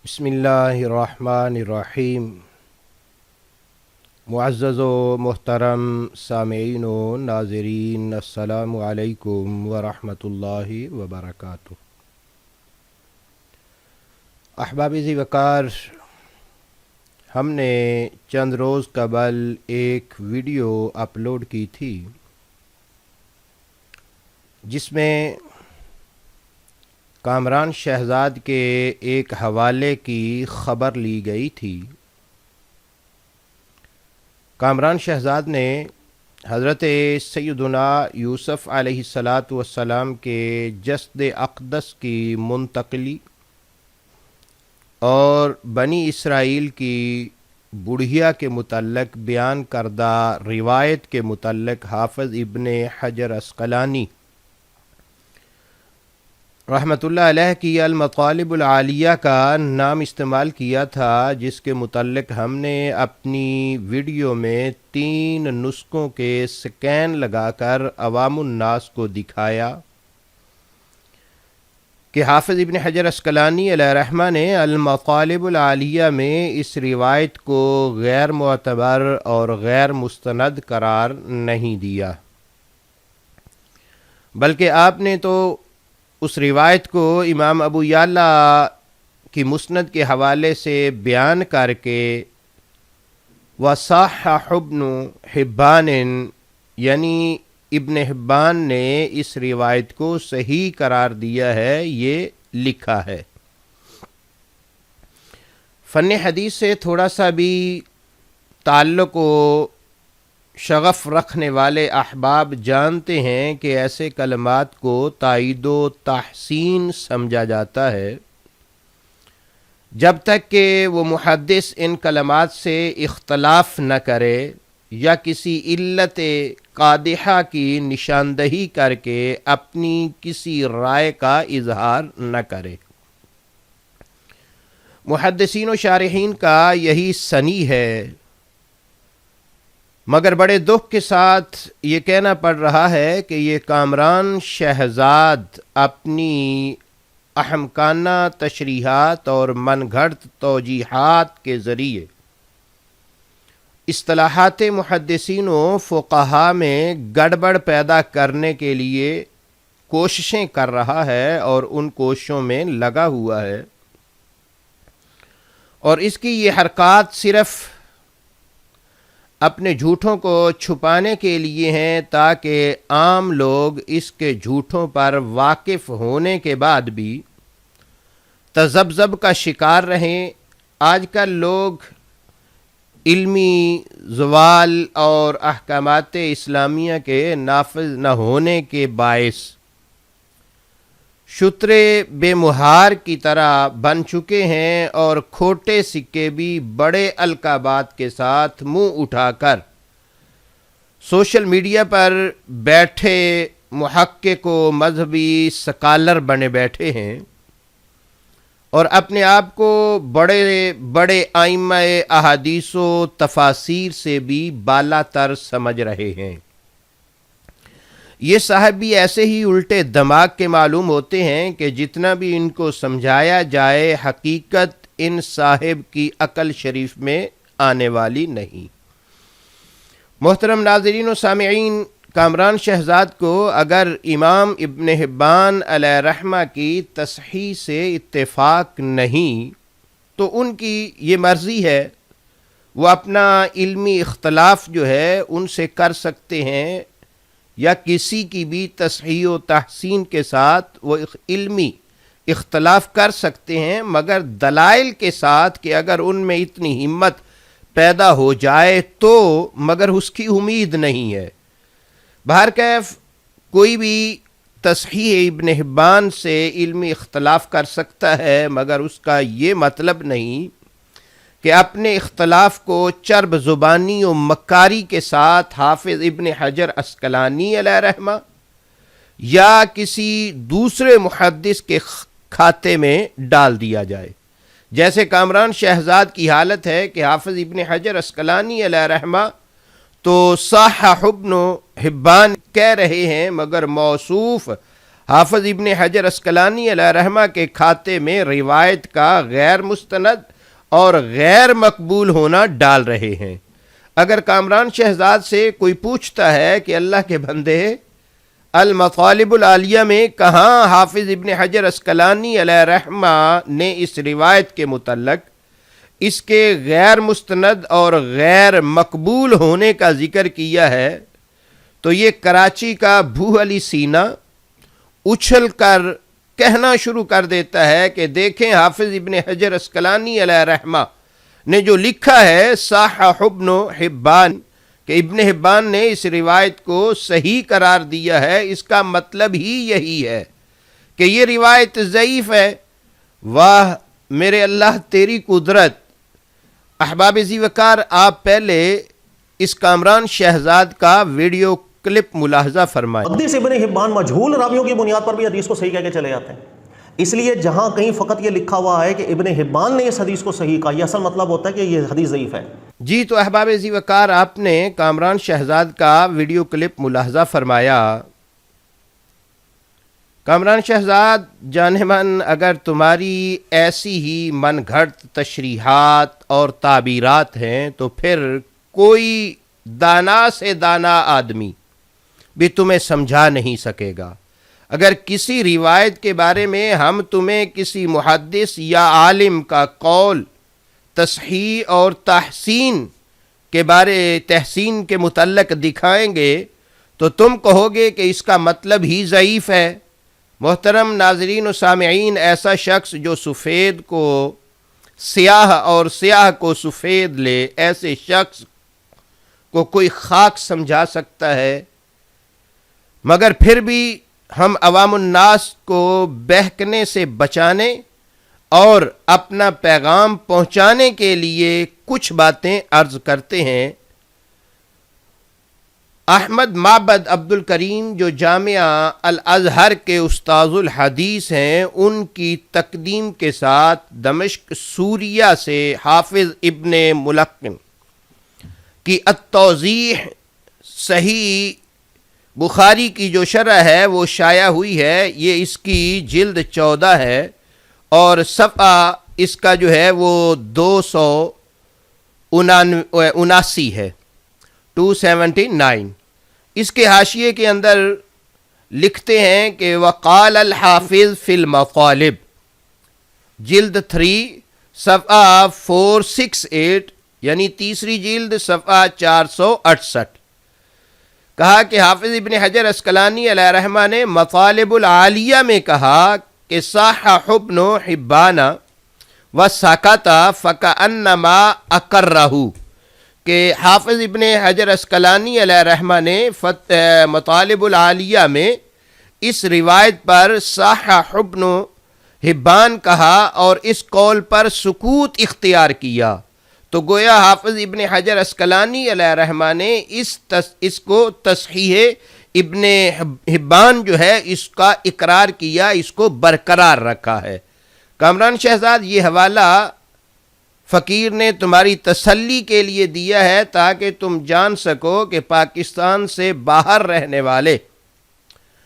بسم اللہ الرحمن الرحیم۔ معزز و محترم سامعین و ناظرین، السلام علیکم ورحمۃ اللہ وبرکاتہ۔ احباب ذی وقار، ہم نے چند روز قبل ایک ویڈیو اپلوڈ کی تھی جس میں کامران شہزاد کے ایک حوالے کی خبر لی گئی تھی۔ کامران شہزاد نے حضرت سیدنا یوسف علیہ السلام کے جسد اقدس کی منتقلی اور بنی اسرائیل کی بڑھیا کے متعلق بیان کردہ روایت کے متعلق حافظ ابن حجر عسقلانی رحمۃ اللہ علیہ کی المطالب العالیہ کا نام استعمال کیا تھا، جس کے متعلق ہم نے اپنی ویڈیو میں 3 نسخوں کے سکین لگا کر عوام الناس کو دکھایا کہ حافظ ابن حجر عسقلانی علیہ رحمہ نے المطالب العالیہ میں اس روایت کو غیر معتبر اور غیر مستند قرار نہیں دیا، بلکہ آپ نے تو اس روایت کو امام ابو یعلا کی مسند کے حوالے سے بیان کر کے وصححہ ابن حبان، یعنی ابن حبان نے اس روایت کو صحیح قرار دیا ہے، یہ لکھا ہے۔ فن حدیث سے تھوڑا سا بھی تعلق و شغف رکھنے والے احباب جانتے ہیں کہ ایسے کلمات کو تائید و تحسین سمجھا جاتا ہے جب تک کہ وہ محدث ان کلمات سے اختلاف نہ کرے یا کسی علت قادحہ کی نشاندہی کر کے اپنی کسی رائے کا اظہار نہ کرے۔ محدثین و شارحین کا یہی سنی ہے، مگر بڑے دکھ کے ساتھ یہ کہنا پڑ رہا ہے کہ یہ کامران شہزاد اپنی احمقانہ تشریحات اور من گھڑت توجیحات کے ذریعے اصطلاحات محدثین و فقہا میں گڑبڑ پیدا کرنے کے لیے کوششیں کر رہا ہے اور ان کوششوں میں لگا ہوا ہے، اور اس کی یہ حرکات صرف اپنے جھوٹوں کو چھپانے کے لیے ہیں تاکہ عام لوگ اس کے جھوٹوں پر واقف ہونے کے بعد بھی تذبذب کا شکار رہیں۔ آج کل لوگ علمی زوال اور احکامات اسلامیہ کے نافذ نہ ہونے کے باعث شترے بے مہار کی طرح بن چکے ہیں، اور کھوٹے سکے بھی بڑے القابات کے ساتھ منہ اٹھا کر سوشل میڈیا پر بیٹھے محقق و مذہبی سکالر بنے بیٹھے ہیں اور اپنے آپ کو بڑے بڑے ائمہ احادیث و تفاسیر سے بھی بالا تر سمجھ رہے ہیں۔ یہ صاحب بھی ایسے ہی الٹے دماغ کے معلوم ہوتے ہیں کہ جتنا بھی ان کو سمجھایا جائے حقیقت ان صاحب کی عقل شریف میں آنے والی نہیں۔ محترم ناظرین و سامعین، کامران شہزاد کو اگر امام ابن حبان علیہ رحمہ کی تصحیح سے اتفاق نہیں تو ان کی یہ مرضی ہے، وہ اپنا علمی اختلاف جو ہے ان سے کر سکتے ہیں، یا کسی کی بھی تصحیح و تحسین کے ساتھ وہ علمی اختلاف کر سکتے ہیں، مگر دلائل کے ساتھ کہ اگر ان میں اتنی ہمت پیدا ہو جائے تو، مگر اس کی امید نہیں ہے۔ بہرکیف کوئی بھی تصحیح ابن حبان سے علمی اختلاف کر سکتا ہے، مگر اس کا یہ مطلب نہیں کہ اپنے اختلاف کو چرب زبانی و مکاری کے ساتھ حافظ ابن حجر عسقلانی علیہ رحمہ یا کسی دوسرے محدث کے کھاتے میں ڈال دیا جائے، جیسے کامران شہزاد کی حالت ہے کہ حافظ ابن حجر عسقلانی علیہ رحمہ تو صححہ ابن حبان کہہ رہے ہیں، مگر موصوف حافظ ابن حجر اسقلانی علیہ رحمہ کے کھاتے میں روایت کا غیر مستند اور غیر مقبول ہونا ڈال رہے ہیں۔ اگر کامران شہزاد سے کوئی پوچھتا ہے کہ اللہ کے بندے المطالب العالیہ میں کہاں حافظ ابن حجر اسقلانی علیہ رحمہ نے اس روایت کے متعلق اس کے غیر مستند اور غیر مقبول ہونے کا ذکر کیا ہے، تو یہ کراچی کا بھو علی سینہ اچھل کر کہنا شروع کر دیتا ہے کہ دیکھیں حافظ ابن حجر اسقلانی علیہ رحمہ نے جو لکھا ہے صحح ابن حبان کہ ابن حبان نے اس روایت کو صحیح قرار دیا ہے، اس کا مطلب ہی یہی ہے کہ یہ روایت ضعیف ہے۔ واہ میرے اللہ تیری قدرت۔ احباب ذی وقار، آپ پہلے اس کامران شہزاد کا ویڈیو کلپ ملاحظہ فرمائیں۔ حدیث ابن حبان مجہول راویوں کی بنیاد پر بھی حدیث کو صحیح کہہ کے چلے جاتے ہیں، اس لیے جہاں کہیں فقط یہ لکھا ہوا ہے کہ ابن حبان نے اس حدیث کو صحیح کہا، یہ اصل مطلب ہوتا ہے کہ یہ حدیث ضعیف ہے۔ جی تو احباب ذی وقار، آپ نے کامران شہزاد کا ویڈیو کلپ ملاحظہ فرمایا۔ کامران شہزاد جان من، اگر تمہاری ایسی ہی من گھڑت تشریحات اور تعبیرات ہیں تو پھر کوئی دانا سے دانا آدمی بھی تمہیں سمجھا نہیں سکے گا۔ اگر کسی روایت کے بارے میں ہم تمہیں کسی محدث یا عالم کا قول تصحیح اور تحسین کے متعلق دکھائیں گے تو تم کہو گے کہ اس کا مطلب ہی ضعیف ہے۔ محترم ناظرین و سامعین، ایسا شخص جو سفید کو سیاہ اور سیاہ کو سفید لے، ایسے شخص کو کوئی خاک سمجھا سکتا ہے؟ مگر پھر بھی ہم عوام الناس کو بہکنے سے بچانے اور اپنا پیغام پہنچانے کے لیے کچھ باتیں عرض کرتے ہیں۔ احمد معبد عبد الکریم جو جامعہ الازہر کے استاذ الحدیث ہیں، ان کی تقدیم کے ساتھ دمشق سوریہ سے حافظ ابن ملقن کی التوضیح صحیح بخاری کی جو شرح ہے وہ شائع ہوئی ہے۔ یہ اس کی جلد 14 ہے اور صفحہ اس کا جو ہے وہ 279 ہے، 279۔ اس کے حاشیے کے اندر لکھتے ہیں کہ وقال الحافظ فی المطالب، جلد 3 صفحہ 468، یعنی تیسری جلد صفحہ 468، کہا کہ حافظ ابن حجر اسقلانی علیہ رحمہ نے مطالب العالیہ میں کہا کہ صحح ابن حبان وسکت فکأنما اقرہ، کہ حافظ ابن حجر اسقلانی علیہ رحمہ نے مطالب العالیہ میں اس روایت پر صحح ابن حبان کہا اور اس قول پر سکوت اختیار کیا، تو گویا حافظ ابن حجر اسقلانی علیہ رحمہ نے اس کو تصحیح ابن حبان جو ہے اس کا اقرار کیا، اس کو برقرار رکھا ہے۔ کامران شہزاد، یہ حوالہ فقیر نے تمہاری تسلی کے لیے دیا ہے تاکہ تم جان سکو کہ پاکستان سے باہر رہنے والے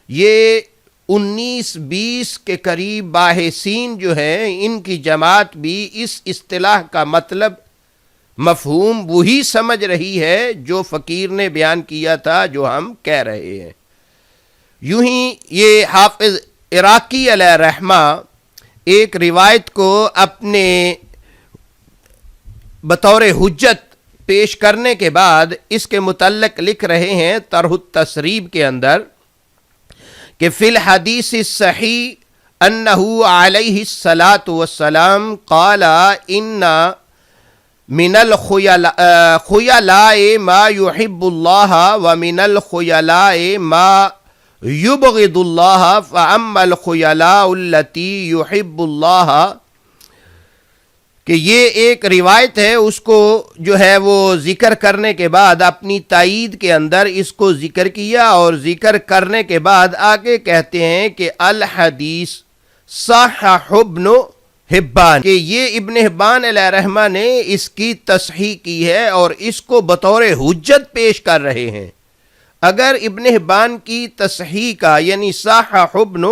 یہ 19-20 کے قریب باحثین جو ہیں، ان کی جماعت بھی اس اصطلاح کا مطلب مفہوم وہی سمجھ رہی ہے جو فقیر نے بیان کیا تھا، جو ہم کہہ رہے ہیں۔ یوں ہی یہ حافظ عراقی علیہ رحمہ ایک روایت کو اپنے بطور حجت پیش کرنے کے بعد اس کے متعلق لکھ رہے ہیں طرح التسریب کے اندر کہ فی الحدیث الصحیح انہ علیہ الصلاۃ والسلام قال ان من الخیلاء ما يحب اللہ ومن الخیلاء ما یبغض اللہ فاما الخیلاء التي يحب اللہ، کہ یہ ایک روایت ہے، اس کو جو ہے وہ ذکر کرنے کے بعد اپنی تائید کے اندر اس کو ذکر کیا، اور ذکر کرنے کے بعد آگے کہتے ہیں کہ الحدیث صحح ابن حبان، کہ یہ ابن حبان علیہ رحمہ نے اس کی تصحیح کی ہے اور اس کو بطور حجت پیش کر رہے ہیں۔ اگر ابن حبان کی تصحیح کا یعنی صحح ابن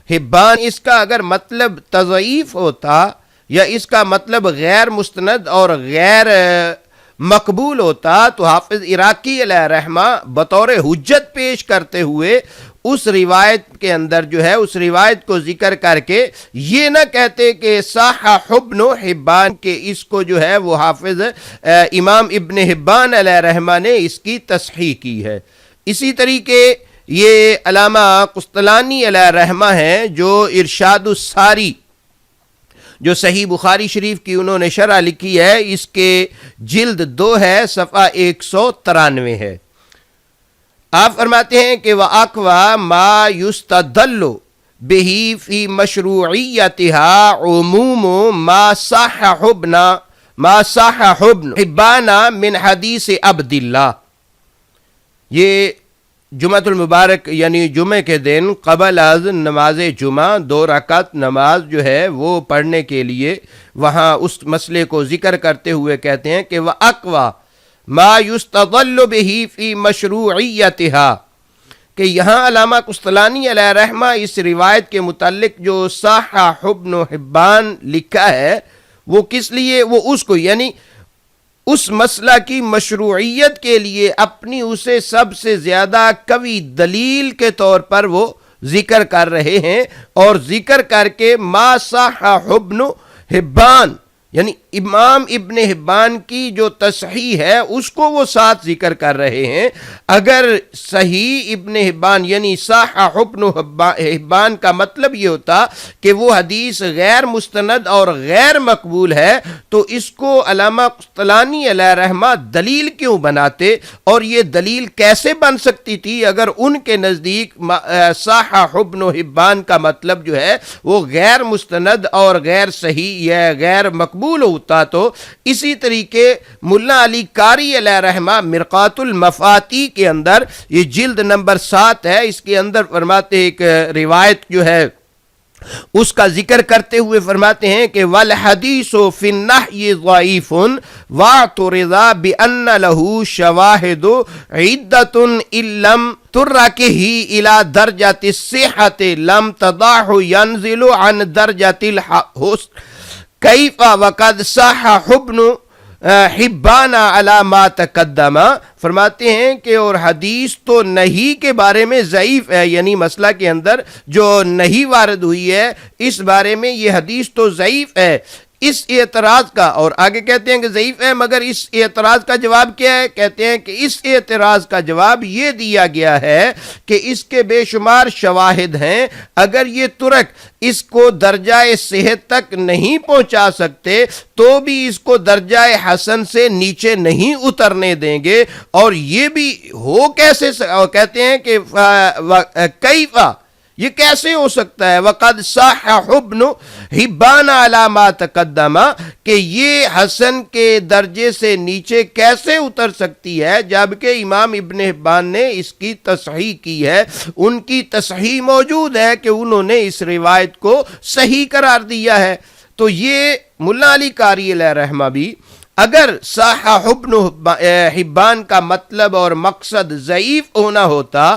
حبان اس کا اگر مطلب تضعیف ہوتا یا اس کا مطلب غیر مستند اور غیر مقبول ہوتا تو حافظ عراقی علیہ رحمہ بطور حجت پیش کرتے ہوئے اس روایت کے اندر جو ہے اس روایت کو ذکر کر کے یہ نہ کہتے کہ صحح ابن حبان کے اس کو جو ہے وہ حافظ امام ابن حبان علیہ رحمہ نے اس کی تصحیح کی ہے۔ اسی طریقے یہ علامہ قسطلانی علیہ رحمہ ہیں جو ارشاد الساری جو صحیح بخاری شریف کی انہوں نے شرح لکھی ہے، اس کے جلد 2 ہے، صفحہ 193 ہے۔ آپ فرماتے ہیں کہ وَأَقْوَى مَا يُسْتَدَلُّ بِهِ فِي مَشْرُوعِيَّتِهَا عُمُومُ مَا صَحَّحَ ابن حبان من حدیث عبد اللہ۔ یہ جمعۃ المبارک یعنی جمعے کے دن قبل از نماز جمعہ 2 رکعت نماز جو ہے وہ پڑھنے کے لیے وہاں اس مسئلے کو ذکر کرتے ہوئے کہتے ہیں کہ وَأَقْوَى مَا يُسْتَدَلُّ بِهِ فِي مَشْرُوعِيَّتِهَا، کہ یہاں علامہ قسطلانی علیہ رحمہ اس روایت کے متعلق جو صحح ابن حبان لکھا ہے وہ کس لیے، وہ اس کو یعنی اس مسئلہ کی مشروعیت کے لیے اپنی اسے سب سے زیادہ قوی دلیل کے طور پر وہ ذکر کر رہے ہیں، اور ذکر کر کے ما صحح ابن حبان یعنی امام ابن حبان کی جو تصحیح ہے اس کو وہ ساتھ ذکر کر رہے ہیں۔ اگر صحیح ابن حبان یعنی صحح ابن حبان کا مطلب یہ ہوتا کہ وہ حدیث غیر مستند اور غیر مقبول ہے تو اس کو علامہ قسطلانی علیہ رحمہ دلیل کیوں بناتے، اور یہ دلیل کیسے بن سکتی تھی اگر ان کے نزدیک صحح ابن حبان کا مطلب جو ہے وہ غیر مستند اور غیر صحیح یا غیر مقبول ہوتا۔ تو اسی طریقے ملا علی قاری علیہ رحمہ مرقات المفاتی کے اندر یہ جلد نمبر 7 ہے، اس کے اندر فرماتے ایک روایت جو ہے اس کا ذکر کرتے ہوئے فرماتے ہیں کہ والحدیث فی النحی ضعیف واعترض بان له شواہد عدۃ ان لم ترکہ الی درجۃ الصحۃ لم تضعہ ينزل عن درجۃ الحسن کیف وقد صحح ابن حبان علی ما تقدم۔ فرماتے ہیں کہ اور حدیث تو نہیں کے بارے میں ضعیف ہے، یعنی مسئلہ کے اندر جو نہیں وارد ہوئی ہے اس بارے میں یہ حدیث تو ضعیف ہے۔ اس اعتراض کا، اور آگے کہتے ہیں کہ ضعیف ہے مگر اس اعتراض کا جواب کیا ہے، کہتے ہیں کہ اس اعتراض کا جواب یہ دیا گیا ہے کہ اس کے بے شمار شواہد ہیں، اگر یہ ترک اس کو درجہ صحت تک نہیں پہنچا سکتے تو بھی اس کو درجہ حسن سے نیچے نہیں اترنے دیں گے، اور یہ بھی ہو کیسے، کہتے ہیں کہ کیفا یہ کیسے ہو سکتا ہے، وقد صحح ابن حبان علی ما تقدم، کہ یہ حسن کے درجے سے نیچے کیسے اتر سکتی ہے جبکہ امام ابن حبان نے اس کی تصحیح کی ہے، ان کی تصحیح موجود ہے کہ انہوں نے اس روایت کو صحیح قرار دیا ہے۔ تو یہ ملا علی قاری علیہ رحمہ بھی اگر صحح ابن حبان کا مطلب اور مقصد ضعیف ہونا ہوتا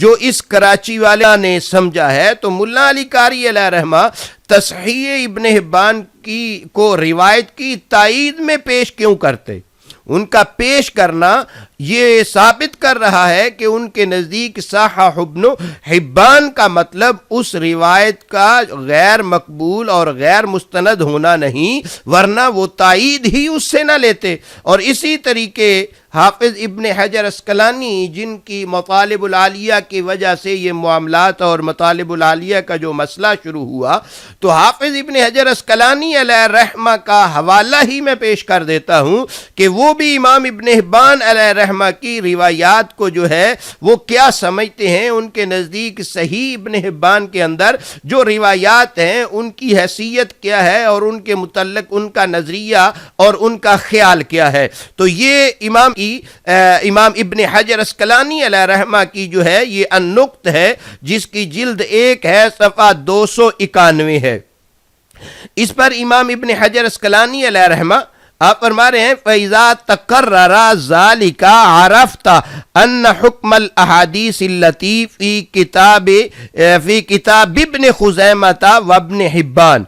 جو اس کراچی والا نے سمجھا ہے تو ملا علی قاری علیہ رحمہ تصحیح ابن حبان کی کو روایت کی تائید میں پیش کیوں کرتے؟ ان کا پیش کرنا یہ ثابت کر رہا ہے کہ ان کے نزدیک صحح ابن حبان کا مطلب اس روایت کا غیر مقبول اور غیر مستند ہونا نہیں، ورنہ وہ تائید ہی اس سے نہ لیتے۔ اور اسی طریقے حافظ ابن حجر اسقلانی جن کی مطالب العالیہ کی وجہ سے یہ معاملات اور مطالب العالیہ کا جو مسئلہ شروع ہوا، تو حافظ ابن حجر اسقلانی علیہ رحمہ کا حوالہ ہی میں پیش کر دیتا ہوں کہ وہ بھی امام ابن حبان علیہ رحمہ کی روایات کو جو ہے وہ کیا سمجھتے ہیں۔ ان کے نزدیک صحیح ابن حبان کے اندر جو روایات ہیں ان کی حیثیت کیا ہے اور ان کے متعلق ان کا نظریہ اور ان کا خیال کیا ہے۔ تو یہ امام ابن حجر اسقلانی علیہ رحمہ کی جو ہے یہ النقط ہے، جس کی جلد 1 ہے، صفحہ 291 ہے۔ اس پر امام ابن حجر اسقلانی علیہ رحمہ آپ فرما رہے ہیں فَإِذَا تَقَرَّرَ ذَلِكَ عَرَفْتَ أَنَّ حُكْمَ الْأَحَادِيثِ الَّتِي فِي كِتَابِ ابْنِ خُزَيْمَةَ وَابْنِ حِبَّانَ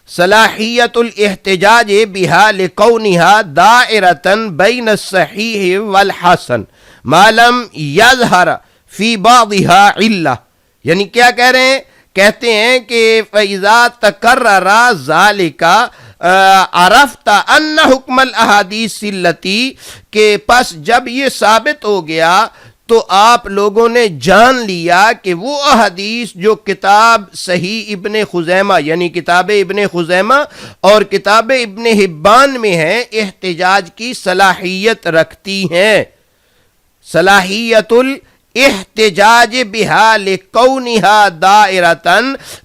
صلاحیت الاحتجاج بها لکونها دائرة بین الصحیح والحسن ما لم یظہر فی بعضها علہ. یعنی کیا کہہ رہے ہیں؟ کہتے ہیں کہ فَإِذَا تَقَرَّرَ ذَلِكَ عرفت ان حکم الاحادیث التی، کہ پس جب یہ ثابت ہو گیا تو آپ لوگوں نے جان لیا کہ وہ احادیث جو کتاب صحیح ابن خزیمہ یعنی کتاب ابن خزیمہ اور کتاب ابن حبان میں ہیں احتجاج کی صلاحیت رکھتی ہیں. صلاحیت الاحتجاج بها لکونها دائرۃ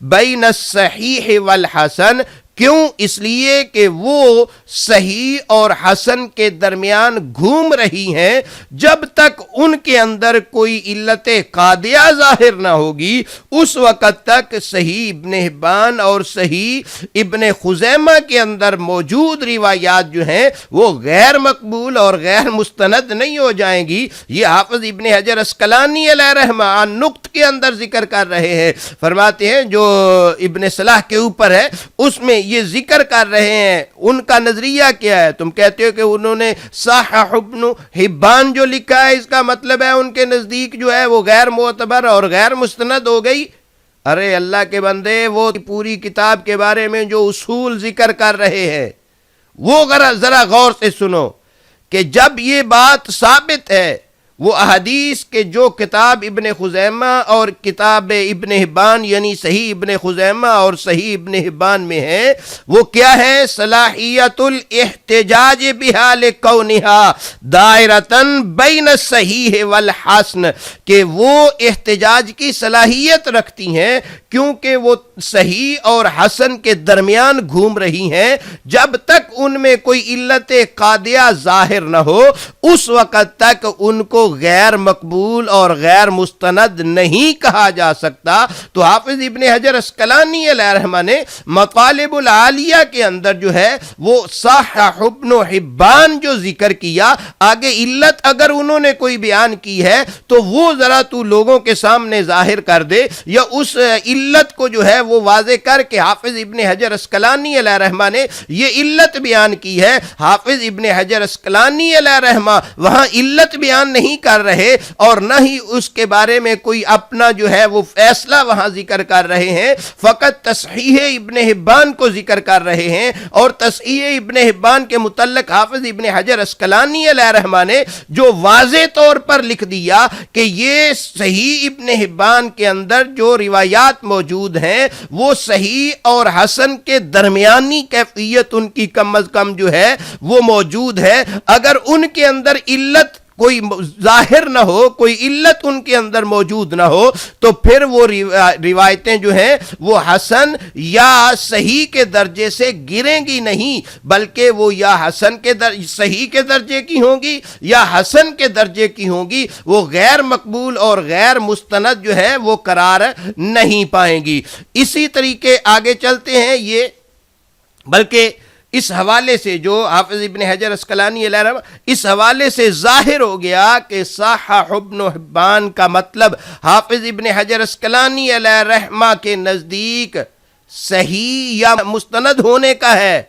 بین الصحیح والحسن. کیوں؟ اس لیے کہ وہ صحیح اور حسن کے درمیان گھوم رہی ہیں. جب تک ان کے اندر کوئی علت قادیہ ظاہر نہ ہوگی اس وقت تک صحیح ابن حبان اور صحیح ابن خزیمہ کے اندر موجود روایات جو ہیں وہ غیر مقبول اور غیر مستند نہیں ہو جائیں گی. یہ حافظ ابن حجر عسقلانی علیہ رحمہ نقط کے اندر ذکر کر رہے ہیں. فرماتے ہیں جو ابن صلاح کے اوپر ہے اس میں یہ ذکر کر رہے ہیں. ان کا نظریہ کیا ہے؟ تم کہتے ہو کہ انہوں نے صحیح ابن حبان جو لکھا ہے اس کا مطلب ہے ان کے نزدیک جو ہے وہ غیر معتبر اور غیر مستند ہو گئی. ارے اللہ کے بندے، وہ پوری کتاب کے بارے میں جو اصول ذکر کر رہے ہیں وہ ذرا غور سے سنو کہ جب یہ بات ثابت ہے وہ احادیث کے جو کتاب ابن خزیمہ اور کتاب ابن حبان یعنی صحیح ابن خزیمہ اور صحیح ابن حبان میں ہے وہ کیا ہے؟ صلاحیت الاحتجاج بها لکونها دائرۃ بین الصحیح والحسن، کہ وہ احتجاج کی صلاحیت رکھتی ہیں کیونکہ وہ صحیح اور حسن کے درمیان گھوم رہی ہیں. جب تک ان میں کوئی علت قادیہ ظاہر نہ ہو اس وقت تک ان کو غیر مقبول اور غیر مستند نہیں کہا جا سکتا. تو حافظ ابن حجر عسقلانی علیہ رحمہ نے مطالب العالیہ کے اندر جو ہے وہ صحیح ابن حبان جو ذکر کیا، آگے علت اگر انہوں نے کوئی بیان کی ہے تو وہ ذرا تو لوگوں کے سامنے ظاہر کر دے، یا اس علت کو جو ہے وہ واضح کر کے حافظ ابن حجر عسقلانی علیہ رحمہ نے یہ علت بیان کی ہے. حافظ ابن حجر عسقلانی علیہ رحمہ وہاں علت بیان نہیں کر رہے اور نہ ہی اس کے بارے میں کوئی اپنا جو ہے وہ فیصلہ وہاں ذکر کر رہے ہیں، فقط تصحیح ابن حبان کو ذکر کر رہے ہیں. اور تصحیح ابن حبان کے متعلق حافظ ابن حجر عسقلانی علیہ رحمہ نے جو واضح طور پر لکھ دیا کہ یہ صحیح ابن حبان کے اندر جو روایات موجود ہیں وہ صحیح اور حسن کے درمیانی کیفیت ان کی کم از کم جو ہے وہ موجود ہے. اگر ان کے اندر علت کوئی ظاہر نہ ہو، کوئی علت ان کے اندر موجود نہ ہو تو پھر وہ روایتیں جو ہیں وہ حسن یا صحیح کے درجے سے گریں گی نہیں، بلکہ وہ یا صحیح کے درجے کی ہوں گی یا حسن کے درجے کی ہوں گی. وہ غیر مقبول اور غیر مستند جو ہے وہ قرار نہیں پائیں گی. اسی طریقے آگے چلتے ہیں یہ، بلکہ اس حوالے سے جو حافظ ابن حجر عسقلانی علیہ رحمہ اس حوالے سے ظاہر ہو گیا کہ صحیح ابن حبان کا مطلب حافظ ابن حجر عسقلانی علیہ رحمہ کے نزدیک صحیح یا مستند ہونے کا ہے،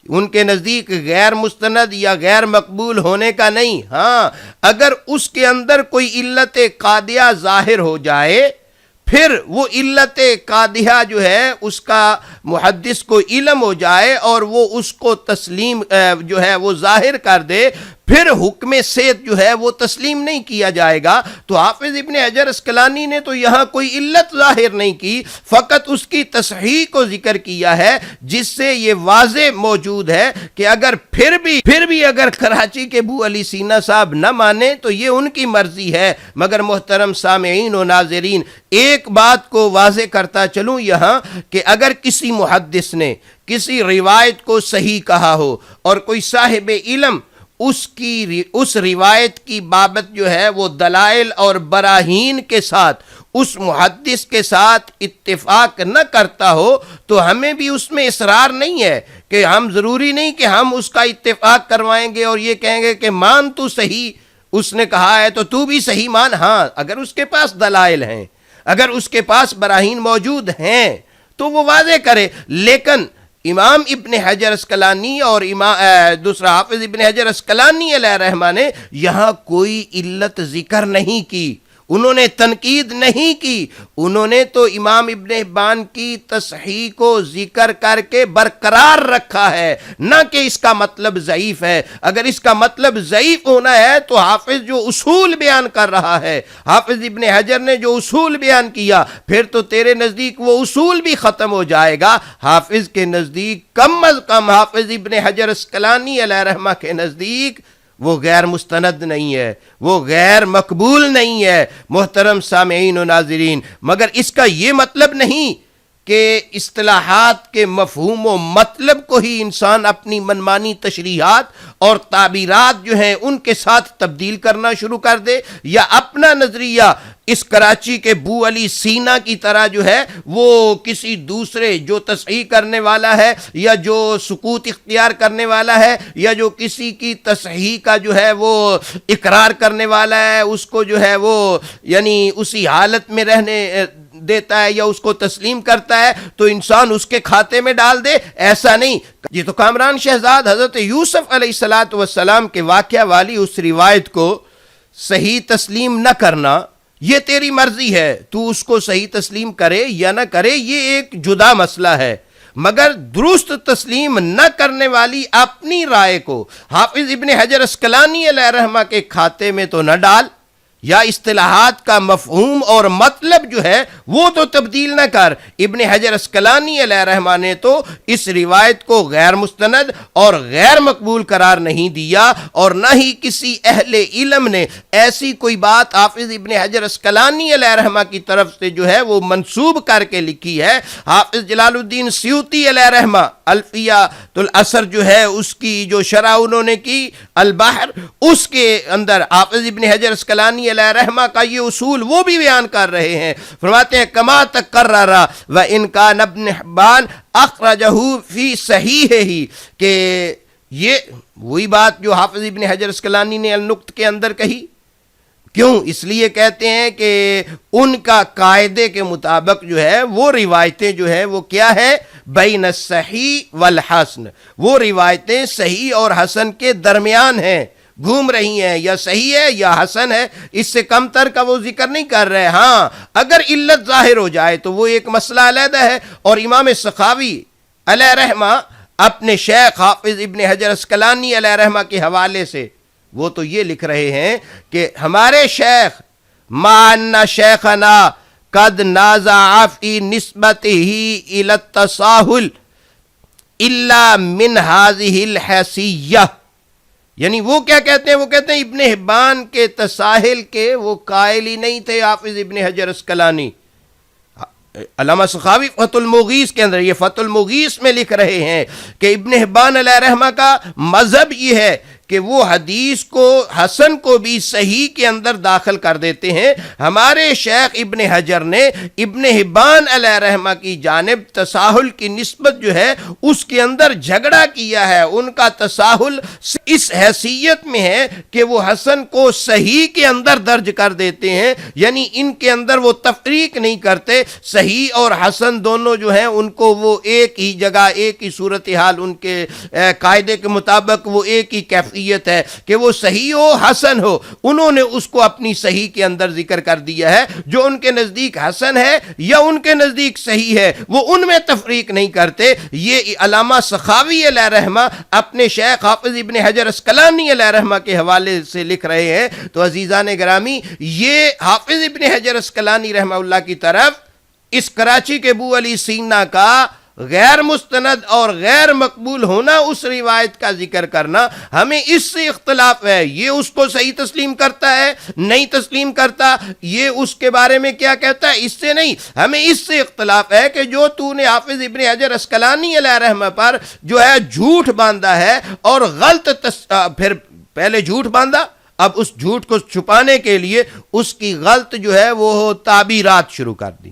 ان کے نزدیک غیر مستند یا غیر مقبول ہونے کا نہیں. ہاں اگر اس کے اندر کوئی علت قادیہ ظاہر ہو جائے پھر وہ علت قادحہ جو ہے اس کا محدث کو علم ہو جائے اور وہ اس کو تسلیم جو ہے وہ ظاہر کر دے، پھر حکم صید جو ہے وہ تسلیم نہیں کیا جائے گا. تو حافظ ابن حجر عسقلانی نے تو یہاں کوئی علت ظاہر نہیں کی، فقط اس کی تصحیح کو ذکر کیا ہے، جس سے یہ واضح موجود ہے کہ اگر پھر بھی اگر کراچی کے بو علی سینا صاحب نہ مانے تو یہ ان کی مرضی ہے. مگر محترم سامعین و ناظرین، ایک بات کو واضح کرتا چلوں یہاں کہ اگر کسی محدث نے کسی روایت کو صحیح کہا ہو اور کوئی صاحب علم اس روایت کی بابت جو ہے وہ دلائل اور براہین کے ساتھ اس محدث کے ساتھ اتفاق نہ کرتا ہو تو ہمیں بھی اس میں اصرار نہیں ہے کہ ہم ضروری نہیں کہ ہم اس کا اتفاق کروائیں گے اور یہ کہیں گے کہ مان تو صحیح، اس نے کہا ہے تو بھی صحیح مان. ہاں اگر اس کے پاس دلائل ہیں، اگر اس کے پاس براہین موجود ہیں تو وہ واضح کرے. لیکن امام ابن حجر اسقلانی اور دوسرا حافظ ابن حجر اسقلانی علیہ رحمہ نے یہاں کوئی علت ذکر نہیں کی، انہوں نے تنقید نہیں کی، انہوں نے تو امام ابن حبان کی تصحیح کو ذکر کر کے برقرار رکھا ہے، نہ کہ اس کا مطلب ضعیف ہے. اگر اس کا مطلب ضعیف ہونا ہے تو حافظ جو اصول بیان کر رہا ہے، حافظ ابن حجر نے جو اصول بیان کیا، پھر تو تیرے نزدیک وہ اصول بھی ختم ہو جائے گا. حافظ کے نزدیک کم از کم حافظ ابن حجر اسقلانی علیہ رحمہ کے نزدیک وہ غیر مستند نہیں ہے، وہ غیر مقبول نہیں ہے. محترم سامعین و ناظرین، مگر اس کا یہ مطلب نہیں کہ اصطلاحات کے مفہوم و مطلب کو ہی انسان اپنی منمانی تشریحات اور تعبیرات جو ہیں ان کے ساتھ تبدیل کرنا شروع کر دے، یا اپنا نظریہ اس کراچی کے بو علی سینا کی طرح جو ہے وہ کسی دوسرے جو تصحیح کرنے والا ہے یا جو سکوت اختیار کرنے والا ہے یا جو کسی کی تصحیح کا جو ہے وہ اقرار کرنے والا ہے، اس کو جو ہے وہ یعنی اسی حالت میں رہنے دیتا ہے یا اس کو تسلیم کرتا ہے تو انسان اس کے کھاتے میں ڈال دے. ایسا نہیں. یہ تو کامران شہزاد حضرت یوسف علیہ السلام کے واقعہ والی اس روایت کو صحیح تسلیم نہ کرنا یہ تیری مرضی ہے، تو اس کو صحیح تسلیم کرے یا نہ کرے یہ ایک جدا مسئلہ ہے، مگر درست تسلیم نہ کرنے والی اپنی رائے کو حافظ ابن حجر اسقلانی علیہ رحمہ کے کھاتے میں تو نہ ڈال، یا اصطلاحات کا مفہوم اور مطلب جو ہے وہ تو تبدیل نہ کر. ابن حجر اسقلانی علیہ رحمہ نے تو اس روایت کو غیر مستند اور غیر مقبول قرار نہیں دیا، اور نہ ہی کسی اہل علم نے ایسی کوئی بات حافظ ابن حجر اسقلانی علیہ رحمہ کی طرف سے جو ہے وہ منسوب کر کے لکھی ہے. حافظ جلال الدین سیوطی علیہ رحمہ الفیہ الاثر جو ہے اس کی جو شرح انہوں نے کی البحر، اس کے اندر حافظ ابن حجر اسقلانی علیہ رحمہ کا یہ اصول وہ بھی بیان کر رہے ہیں. فرماتے ہیں کما تقرر و ان کان ابن حبان اخرجہ فی صحیحہ، کہ یہ وہی بات جو حافظ ابن حجر اسقلانی نے النقط کے اندر کہی. کیوں؟ اس لیے کہتے ہیں کہ ان کا قاعدے کے مطابق جو ہے وہ روایتیں جو ہے وہ کیا ہے، بین الصحیح والحسن، وہ روایتیں صحیح اور حسن کے درمیان ہیں، گھوم رہی ہیں، یا صحیح ہے یا حسن ہے، اس سے کم تر کا وہ ذکر نہیں کر رہے. ہاں اگر علت ظاہر ہو جائے تو وہ ایک مسئلہ علیحدہ ہے. اور امام سخاوی علیہ رحمہ اپنے شیخ حافظ ابن حجر اسقلانی علیہ رحمہ کے حوالے سے وہ تو یہ لکھ رہے ہیں کہ ہمارے شیخ مَعَنَّ شیخنا قد نازع فی نسبتہ الی التساہل الا من هذه الحیثیہ، یعنی وہ کیا کہتے ہیں، وہ کہتے ہیں ابن حبان کے تساہل کے وہ قائل ہی نہیں تھے حافظ ابن حجر اسقلانی. علامہ سخاوی فتح المغیث کے اندر، یہ فتح المغیث میں لکھ رہے ہیں کہ ابن حبان علیہ رحمہ کا مذہب یہ ہے کہ وہ حدیث کو حسن کو بھی صحیح کے اندر داخل کر دیتے ہیں. ہمارے شیخ ابن حجر نے ابن حبان علیہ رحمہ کی جانب تساہل کی نسبت جو ہے اس کے اندر جھگڑا کیا ہے. ان کا تساہل اس حیثیت میں ہے کہ وہ حسن کو صحیح کے اندر درج کر دیتے ہیں، یعنی ان کے اندر وہ تفریق نہیں کرتے. صحیح اور حسن دونوں جو ہیں ان کو وہ ایک ہی جگہ، ایک ہی صورتحال، ان کے قاعدے کے مطابق وہ ایک ہی کیفیت ہے کہ وہ صحیح ہو حسن ہو. انہوں نے اس کو اپنی صحیح کے اندر ذکر کر دیا ہے. جو ان کے نزدیک حسن ہے یا ان کے نزدیک صحیح ہے وہ ان میں تفریق نہیں کرتے. یہ علامہ سخاوی علیہ رحمہ اپنے شیخ حافظ ابن حجر اسقلانی علیہ رحمہ کے حوالے سے لکھ رہے ہیں. تو عزیزان گرامی، یہ حافظ ابن حجر اسقلانی رحمہ اللہ کی طرف اس کراچی کے بو علی سینا کا غیر مستند اور غیر مقبول ہونا، اس روایت کا ذکر کرنا، ہمیں اس سے اختلاف ہے. یہ اس کو صحیح تسلیم کرتا ہے، نہیں تسلیم کرتا، یہ اس کے بارے میں کیا کہتا ہے، اس سے نہیں. ہمیں اس سے اختلاف ہے کہ جو تو نے حافظ ابن حجر اسقلانی علیہ رحمہ پر جو ہے جھوٹ باندھا ہے اور غلط پھر پہلے جھوٹ باندھا اب اس جھوٹ کو چھپانے کے لیے اس کی غلط جو ہے وہ تعبیرات شروع کر دی،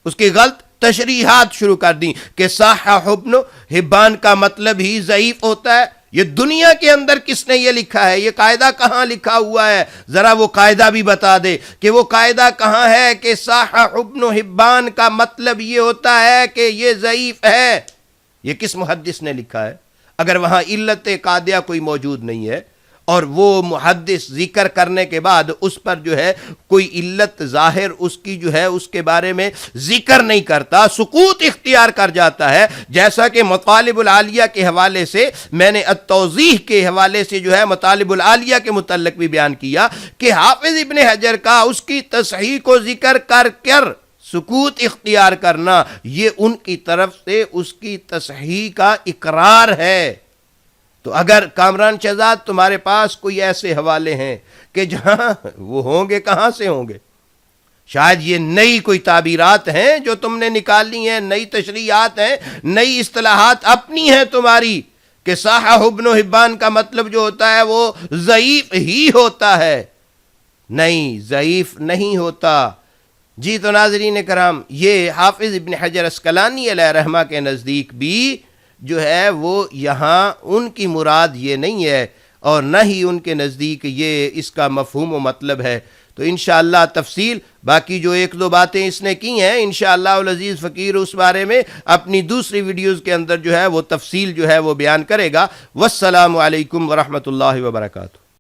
اس کی غلط تشریحات شروع کر دیں کہ صحح ابن حبان کا مطلب ہی ضعیف ہوتا ہے۔ یہ دنیا کے اندر کس نے یہ لکھا ہے؟ یہ قاعدہ کہاں لکھا ہوا ہے؟ ذرا وہ قاعدہ بھی بتا دے کہ وہ قاعدہ کہاں ہے کہ صحح ابن حبان کا مطلب یہ ہوتا ہے کہ یہ ضعیف ہے۔ یہ کس محدث نے لکھا ہے؟ اگر وہاں علت قادیہ کوئی موجود نہیں ہے اور وہ محدث ذکر کرنے کے بعد اس پر جو ہے کوئی علت ظاہر اس کی جو ہے اس کے بارے میں ذکر نہیں کرتا، سکوت اختیار کر جاتا ہے، جیسا کہ مطالب العالیہ کے حوالے سے میں نے التوضیح کے حوالے سے جو ہے مطالب العالیہ کے متعلق بھی بیان کیا کہ حافظ ابن حجر کا اس کی تصحیح کو ذکر کر سکوت اختیار کرنا، یہ ان کی طرف سے اس کی تصحیح کا اقرار ہے۔ تو اگر کامران شہزاد تمہارے پاس کوئی ایسے حوالے ہیں کہ جہاں وہ ہوں گے، کہاں سے ہوں گے؟ شاید یہ نئی کوئی تعبیرات ہیں جو تم نے نکالی ہیں، نئی تشریحات ہیں، نئی اصطلاحات اپنی ہیں تمہاری کہ صحح ابن حبان کا مطلب جو ہوتا ہے وہ ضعیف ہی ہوتا ہے۔ نہیں، ضعیف نہیں ہوتا۔ جی تو ناظرین کرام، یہ حافظ ابن حجر عسقلانی علیہ رحمہ کے نزدیک بھی جو ہے وہ یہاں ان کی مراد یہ نہیں ہے اور نہ ہی ان کے نزدیک یہ اس کا مفہوم و مطلب ہے۔ تو انشاءاللہ تفصیل باقی جو ایک دو باتیں اس نے کی ہیں انشاءاللہ العزیز فقیر اس بارے میں اپنی دوسری ویڈیوز کے اندر جو ہے وہ تفصیل جو ہے وہ بیان کرے گا۔ والسلام علیکم ورحمۃ اللہ وبرکاتہ۔